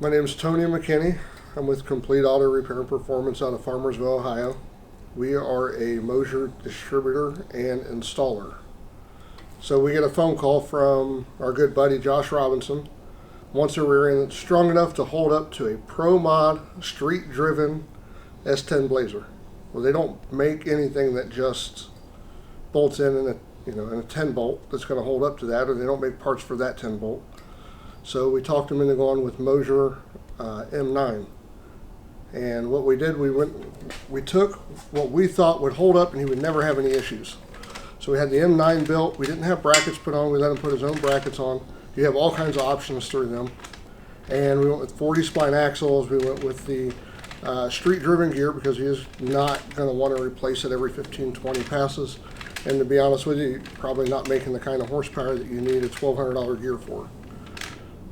My name is Tony McKinney. I'm with Complete Auto Repair and Performance out of Farmersville, Ohio. We are a Moser distributor and installer. So we get a phone call from our good buddy Josh Robinson. Wants a rear end that's strong enough to hold up to a Pro Mod street-driven S10 Blazer. Well, they don't make anything that just bolts in a 10 bolt that's going to hold up to that, or they don't make parts for that 10 bolt. So we talked him into going with Moser M9. And what we did, we took what we thought would hold up and he would never have any issues. So we had the M9 built. We didn't have brackets put on. We let him put his own brackets on. You have all kinds of options through them. And we went with 40 spline axles. We went with the street-driven gear because he is not going to want to replace it every 15, 20 passes. And to be honest with you, you're probably not making the kind of horsepower that you need a $1,200 gear for.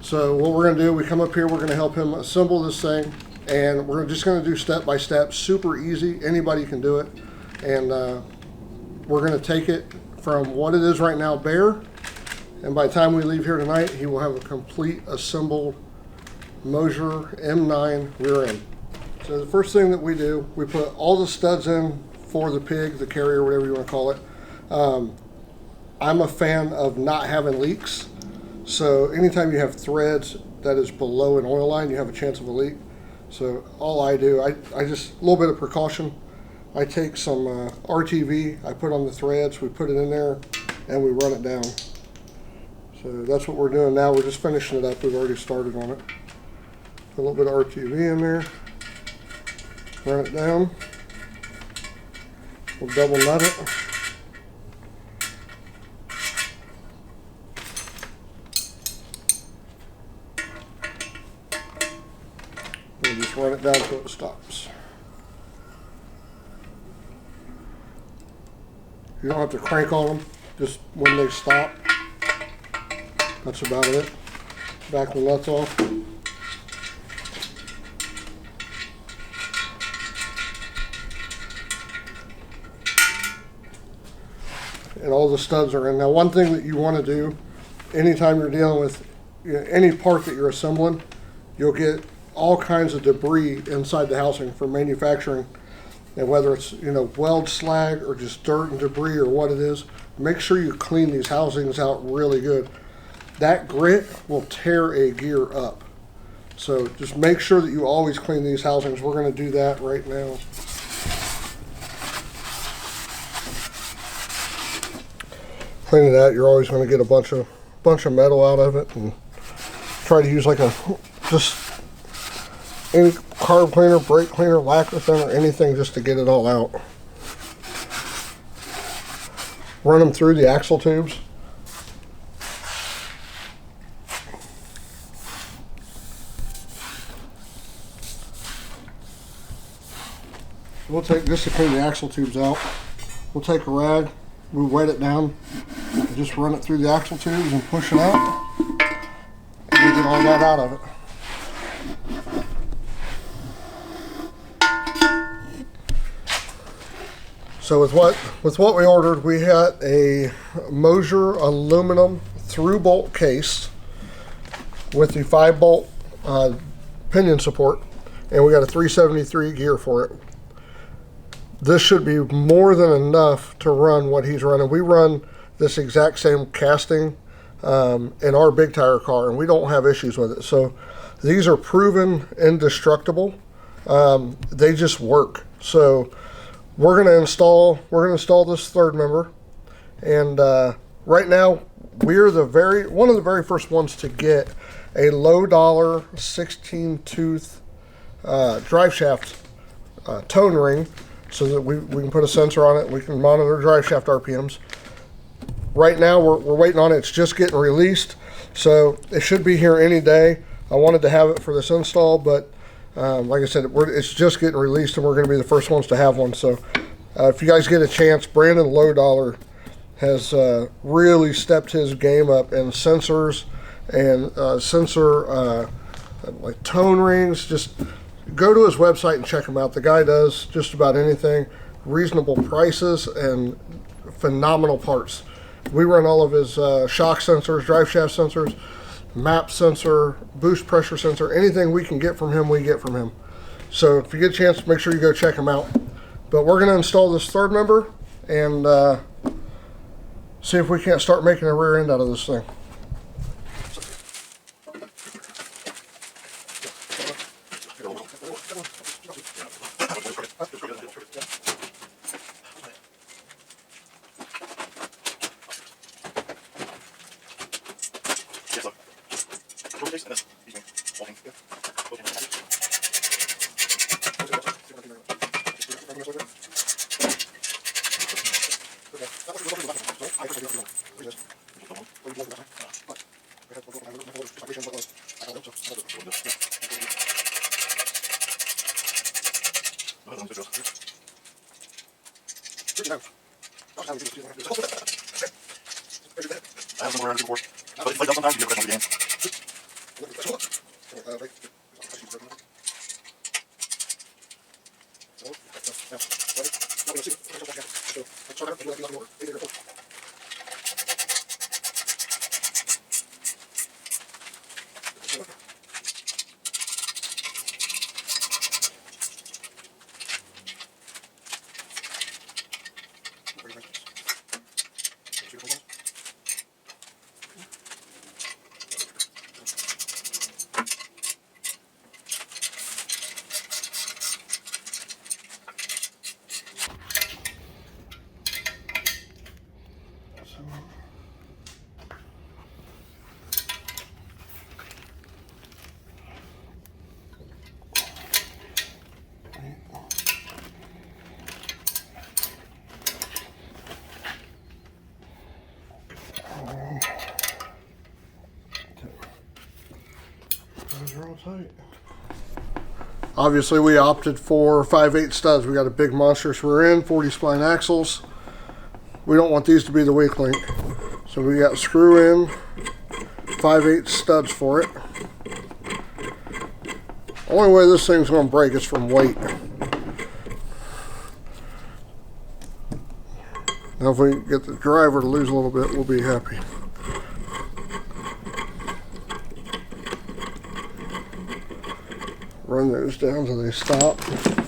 So what we're going to do, we come up here, we're going to help him assemble this thing. And we're just going to do step by step, super easy. Anybody can do it. And we're going to take it from what it is right now bare. And by the time we leave here tonight, he will have a complete assembled Moser M9 rear end. So the first thing that we do, we put all the studs in for the pig, the carrier, whatever you want to call it. I'm a fan of not having leaks. So anytime you have threads that is below an oil line, you have a chance of a leak. So all I do, I just, a little bit of precaution. I take some RTV, I put on the threads, we put it in there, and we run it down. So that's what we're doing now. We're just finishing it up. We've already started on it. Put a little bit of RTV in there, run it down. We'll double nut it. We'll just run it down until it stops. You don't have to crank on them, just when they stop. That's about it. Back the nuts off. And all the studs are in. Now, one thing that you want to do anytime you're dealing with any part that you're assembling, you'll get all kinds of debris inside the housing from manufacturing. And whether it's weld slag or just dirt and debris or what it is, make sure you clean these housings out really good. That grit will tear a gear up. So just make sure that you always clean these housings. We're going to do that right now. Cleaning that, you're always going to get a bunch of metal out of it, and try to use like just any carb cleaner, brake cleaner, lacquer thinner, anything just to get it all out. Run them through the axle tubes. We'll take, just to clean the axle tubes out, we'll take a rag, we wet it down, and just run it through the axle tubes and push it out, and we get all that out of it. So with what we ordered, we had a Moser aluminum through bolt case with the 5-bolt pinion support, and we got a 373 gear for it. This should be more than enough to run what he's running. We run this exact same casting in our big tire car, and we don't have issues with it. So these are proven indestructible. They just work. So we're going to install this third member, and right now we're one of the very first ones to get a low dollar 16 tooth drive shaft tone ring, so that we can put a sensor on it. We can monitor drive shaft RPMs. Right now we're waiting on it. It's just getting released, so it should be here any day. I wanted to have it for this install, but like I said, it's just getting released, and we're going to be the first ones to have one. So if you guys get a chance, Brandon Low Dollar has really stepped his game up in sensors and like tone rings. Just go to his website and check him out. The guy does just about anything, reasonable prices and phenomenal parts. We run all of his shock sensors, drive shaft sensors. map sensor, boost pressure sensor, anything we can get from him, we get from him. So if you get a chance, make sure you go check him out. But we're going to install this third member and see if we can't start making a rear end out of this thing. Tight. Obviously we opted for 5/8 studs. We got a big monstrous rear end, 40 spline axles. We don't want these to be the weak link. So we got screw in 5/8 studs for it. Only way this thing's going to break is from weight. Now if we can get the driver to lose a little bit, we'll be happy. Run those down till they stop. Then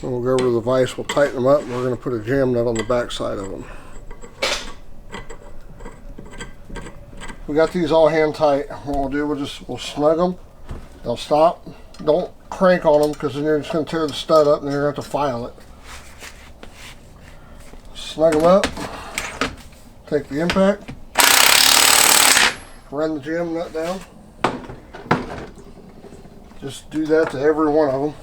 we'll go over to the vise, we'll tighten them up, and we're going to put a jam nut on the back side of them. We got these all hand tight. What we'll do, we'll snug them. They'll stop. Don't crank on them because then you're just going to tear the stud up and then you're going to have to file it. Snug them up. Take the impact. Run the jam nut down. Just do that to every one of them.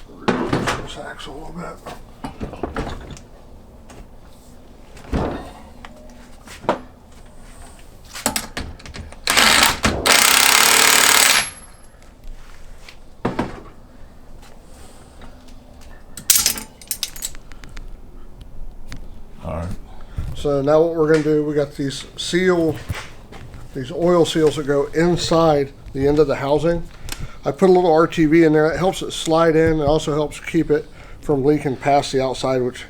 Reduce this axle a little bit. So now what we're going to do, we got these oil seals that go inside the end of the housing. I put a little RTV in there. It helps it slide in. It also helps keep it from leaking past the outside, which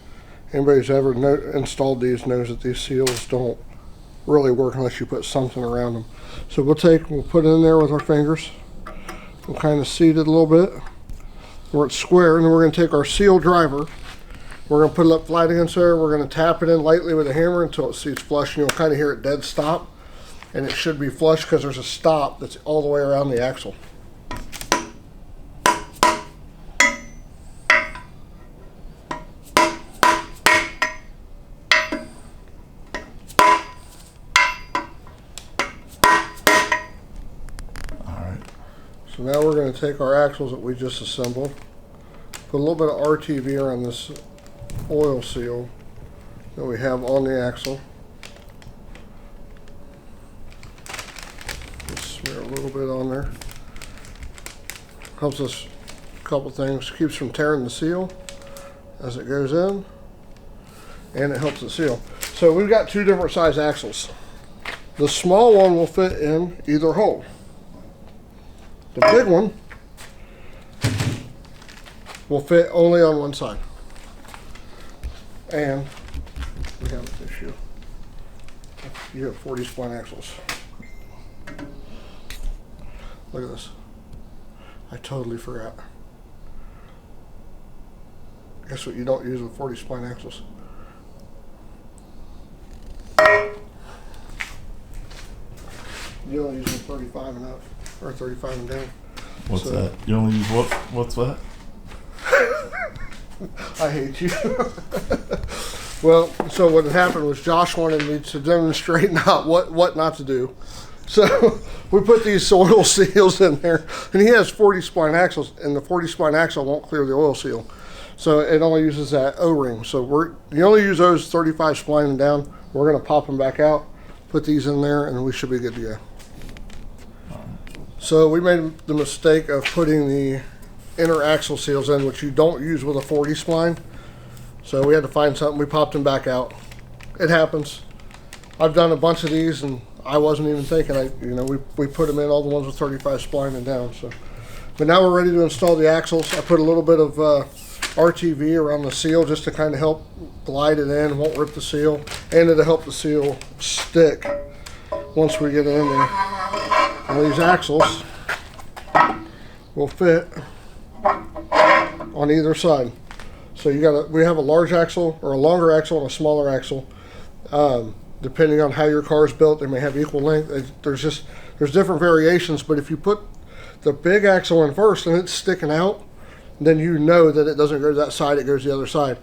anybody who's ever installed these knows that these seals don't really work unless you put something around them. So we'll put it in there with our fingers. We'll kind of seat it a little bit where it's square, and then we're going to take our seal driver. We're going to put it up flat against there. We're going to tap it in lightly with a hammer until it seats flush, and you'll kind of hear it dead stop. And it should be flush because there's a stop that's all the way around the axle. Alright. So now we're going to take our axles that we just assembled, put a little bit of RTV around this oil seal that we have on the axle. Just smear a little bit on there. Helps us a couple things. Keeps from tearing the seal as it goes in, and it helps it seal. So we've got two different size axles. The small one will fit in either hole. The big one will fit only on one side. And we have an issue. You have 40 spline axles. Look at this. I totally forgot. Guess what you don't use with 40 spline axles? You only use with 35 and up, or 35 and down. What's that? You only use what? What's that? I hate you. Well, so what had happened was Josh wanted me to demonstrate what not to do. So we put these oil seals in there, and he has 40 spline axles, and the 40 spline axle won't clear the oil seal. So it only uses that O-ring. So you only use those 35 spline and down. We're going to pop them back out, put these in there, and we should be good to go. So we made the mistake of putting the inner axle seals in, which you don't use with a 40 spline. So we had to find something. We popped them back out. It happens. I've done a bunch of these, and I wasn't even thinking. We put them in, all the ones with 35 spline and down. So, but now we're ready to install the axles. I put a little bit of RTV around the seal just to kind of help glide it in, won't rip the seal, and it'll help the seal stick once we get it in there. And these axles will fit on either side. So we have a large axle or a longer axle and a smaller axle. Depending on how your car is built, they may have equal length. There's different variations, but if you put the big axle in first and it's sticking out, then you know that it doesn't go to that side, it goes to the other side.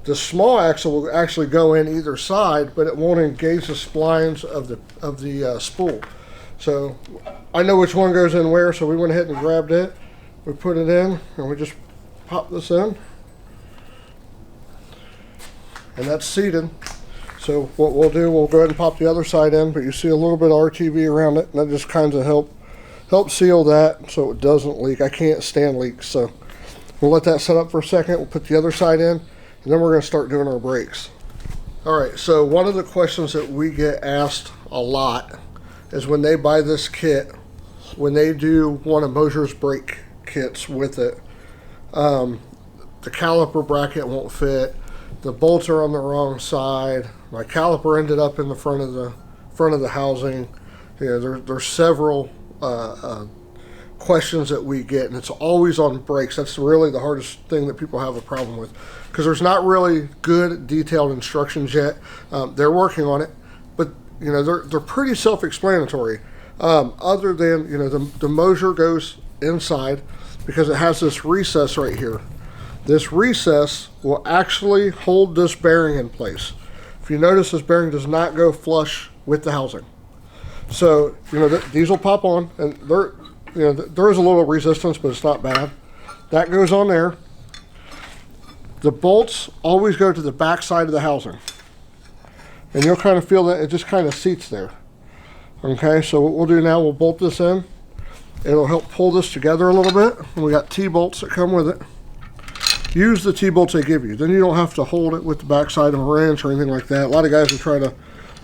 The small axle will actually go in either side, but it won't engage the splines of the spool. So I know which one goes in where, so we went ahead and grabbed it. We put it in, and we just pop this in. And that's seated. So what we'll do, we'll go ahead and pop the other side in, but you see a little bit of RTV around it, and that just kind of help seal that so it doesn't leak. I can't stand leaks, so we'll let that set up for a second. We'll put the other side in, and then we're going to start doing our brakes. All right, so one of the questions that we get asked a lot is when they buy this kit, when they do one of Moser's brake kits with it, the caliper bracket won't fit. The bolts are on the wrong side. My caliper ended up in the front of the housing. There's several questions that we get, and it's always on brakes. That's really the hardest thing that people have a problem with, because there's not really good detailed instructions yet. They're working on it, but they're pretty self-explanatory. Other than the Moser goes inside because it has this recess right here. This recess will actually hold this bearing in place. If you notice, this bearing does not go flush with the housing. So, these will pop on, and there is a little resistance, but it's not bad. That goes on there. The bolts always go to the back side of the housing. And you'll kind of feel that it just kind of seats there. Okay, so what we'll do now, we'll bolt this in. It'll help pull this together a little bit. And we got T-bolts that come with it. Use the T-bolts they give you. Then you don't have to hold it with the backside of a wrench or anything like that. A lot of guys will try to,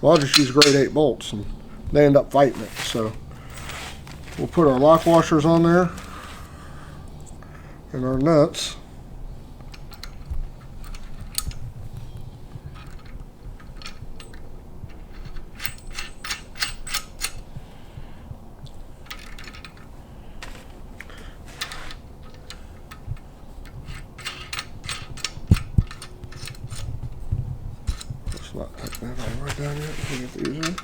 well, I'll just use grade 8 bolts, and they end up fighting it. So we'll put our lock washers on there and our nuts. Not like that all right down yet. We get these in.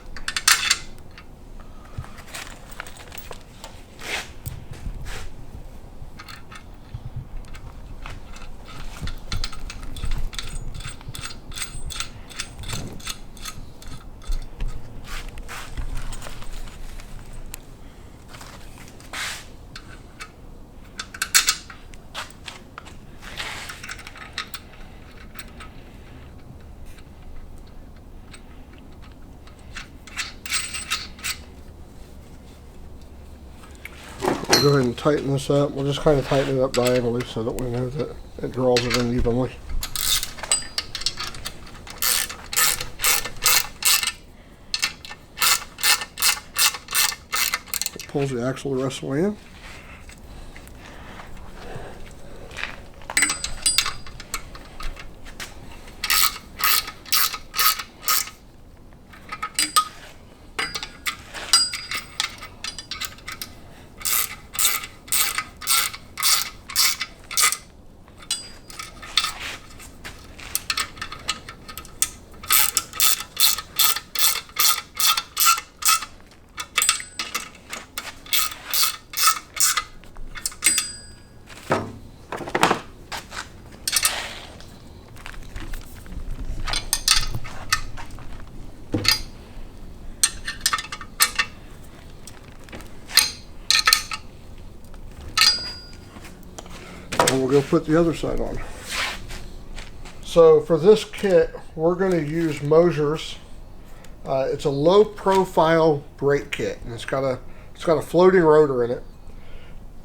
Go ahead and tighten this up. We'll just kind of tighten it up diagonally so that we know that it draws it in evenly. pulls the axle the rest of the way in. And we'll go put the other side on. So for this kit, we're going to use Moser's. It's a low profile brake kit, and it's got a floating rotor in it.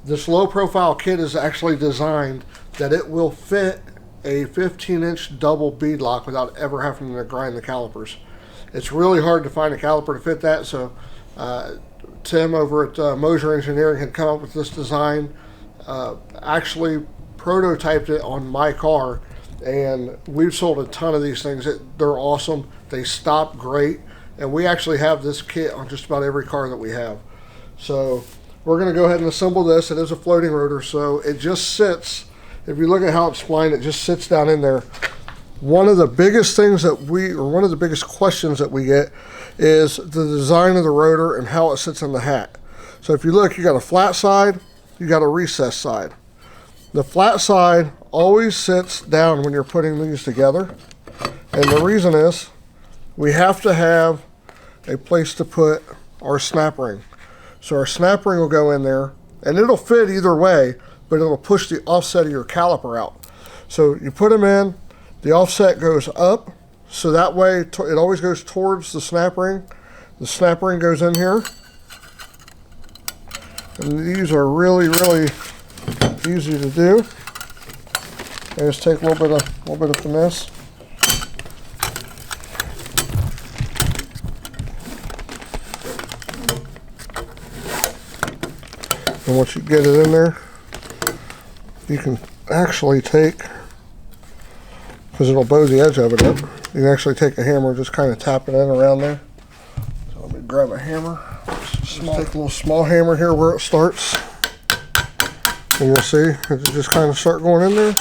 This low profile kit is actually designed that it will fit a 15-inch double bead lock without ever having to grind the calipers. It's really hard to find a caliper to fit that, so Tim over at Moser Engineering had come up with this design, actually prototyped it on my car, and we've sold a ton of these things. They're awesome. They stop great, and we actually have this kit on just about every car that we have. So we're going to go ahead and assemble this. It is a floating rotor, so it just sits. If you look at how it's splined, it just sits down in there. One of the biggest things that one of the biggest questions that we get is the design of the rotor and how it sits in the hat. So if you look, you got a flat side, you got a recessed side. The flat side always sits down when you're putting these together. And the reason is we have to have a place to put our snap ring. So our snap ring will go in there, and it'll fit either way, but it'll push the offset of your caliper out. So you put them in, the offset goes up, so that way it always goes towards the snap ring. The snap ring goes in here. And these are really, really easy to do. They just take a little bit of finesse. And once you get it in there, you can actually take, because it'll bow the edge of it up, you can actually take a hammer and just kind of tap it in around there. So let me grab a hammer. Take a little small hammer here where it starts. And you'll see it just kind of start going in there.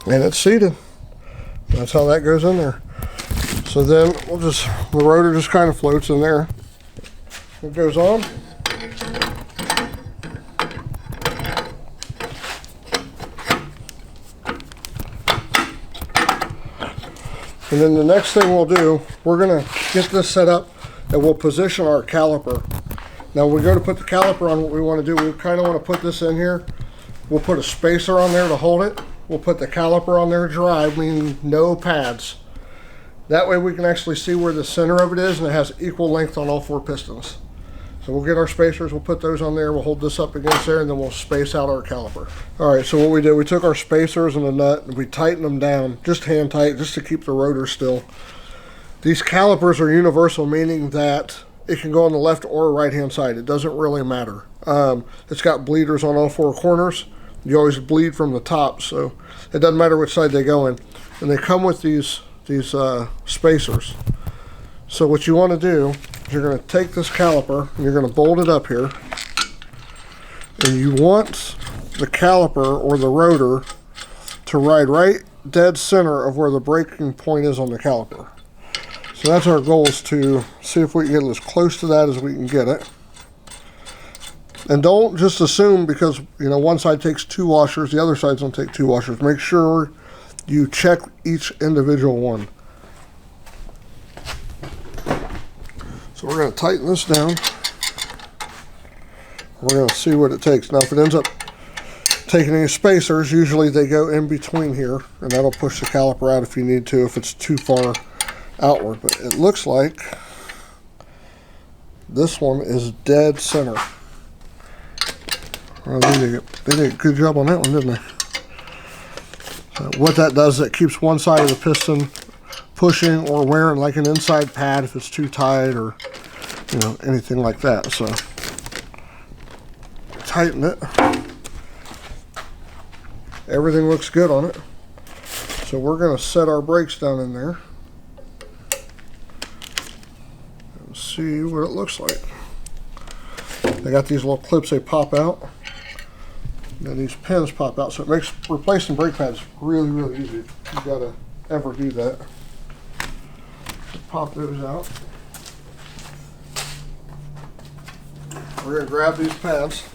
And it's seated. That's how that goes in there. So then the rotor just kind of floats in there. It goes on. And then the next thing we'll do, we're going to get this set up and we'll position our caliper. Now when we go to put the caliper on, what we want to do, we kind of want to put this in here. We'll put a spacer on there to hold it. We'll put the caliper on there dry, meaning no pads. That way we can actually see where the center of it is, and it has equal length on all four pistons. So we'll get our spacers, we'll put those on there, we'll hold this up against there, and then we'll space out our caliper. All right, so what we did, we took our spacers and the nut, and we tightened them down, just hand tight, just to keep the rotor still. These calipers are universal, meaning that it can go on the left or right hand side. It doesn't really matter. It's got bleeders on all four corners. You always bleed from the top, so it doesn't matter which side they go in. And they come with these spacers. So what you want to do is you're going to take this caliper and you're going to bolt it up here. And you want the caliper or the rotor to ride right dead center of where the braking point is on the caliper. So that's our goal, is to see if we can get as close to that as we can get it. And don't just assume because, you know, one side takes 2 washers, the other side's going to take 2 washers. Make sure you check each individual one. So we're going to tighten this down. We're going to see what it takes. Now if it ends up taking any spacers, usually they go in between here, and that'll push the caliper out if you need to, if it's too far outward. But it looks like this one is dead center. Well, they did a good job on that one, didn't they? What that does, it keeps one side of the piston pushing or wearing like an inside pad if it's too tight or, you know, anything like that. So tighten it. Everything looks good on it. So we're going to set our brakes down in there and see what it looks like. They got these little clips, they pop out. Then these pins pop out, so it makes replacing brake pads really, really easy. You gotta ever do that. So pop those out. We're gonna grab these pads,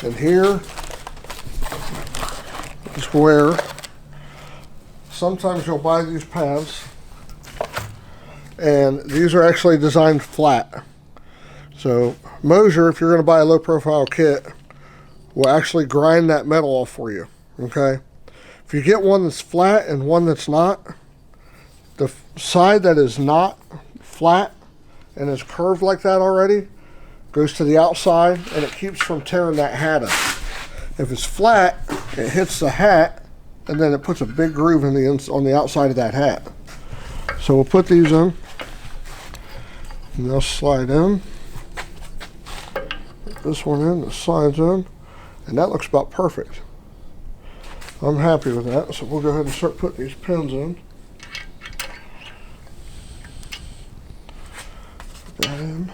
and here is where sometimes you'll buy these pads, and these are actually designed flat. So Moser, if you're gonna buy a low profile kit, will actually grind that metal off for you, okay? If you get one that's flat and one that's not, the side that is not flat and is curved like that already goes to the outside, and it keeps from tearing that hat up. If it's flat, it hits the hat, and then it puts a big groove in on the outside of that hat. So we'll put these in, and they'll slide in. Put this one in, the sides in. And that looks about perfect. I'm happy with that, so we'll go ahead and start putting these pins in. Put that in.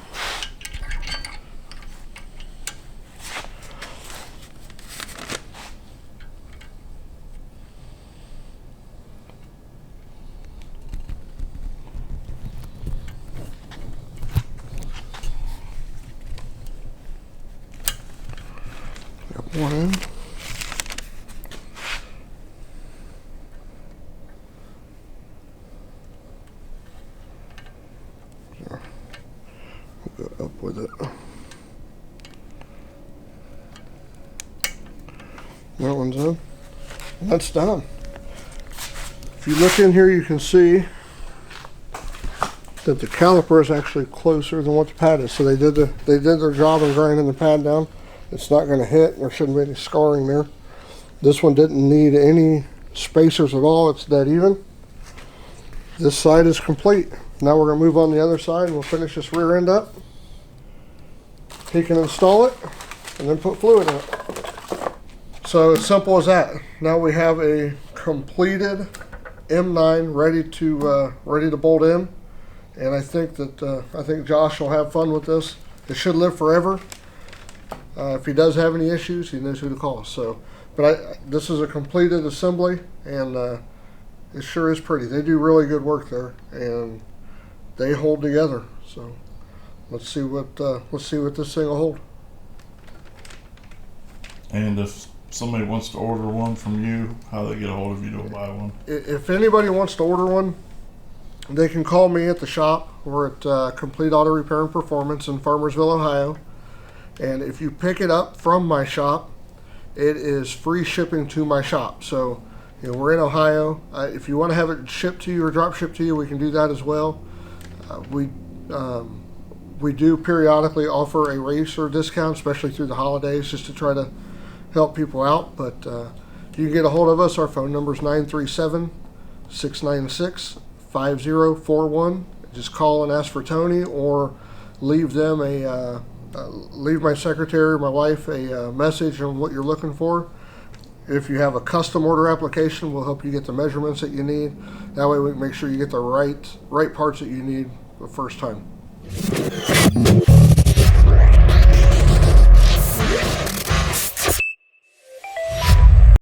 One in. So we'll go up with it. That one's in. And that's done. If you look in here, you can see that the caliper is actually closer than what the pad is. So they did their job in grinding the pad down. It's not going to hit. There shouldn't be any scarring there. This one didn't need any spacers at all. It's dead even. This side is complete. Now we're going to move on the other side and we'll finish this rear end up. He can install it and then put fluid in it. So as simple as that. Now we have a completed M9 ready to bolt in. And I think Josh will have fun with this. It should live forever. If he does have any issues, he knows who to call. So, but this is a completed assembly, and it sure is pretty. They do really good work there, and they hold together. So, let's see what this thing will hold. And if somebody wants to order one from you, how they get a hold of you to buy one? If anybody wants to order one, they can call me at the shop. We're at Complete Auto Repair and Performance in Farmersville, Ohio. And if you pick it up from my shop, it is free shipping to my shop. So, you know, we're in Ohio. If you want to have it shipped to you or drop shipped to you, we can do that as well. We do periodically offer a racer discount, especially through the holidays, just to try to help people out. But you can get a hold of us. Our phone number is 937-696-5041. Just call and ask for Tony, or leave them leave my secretary, my wife, a message on what you're looking for. If you have a custom order application, we'll help you get the measurements that you need. That way we can make sure you get the right parts that you need the first time.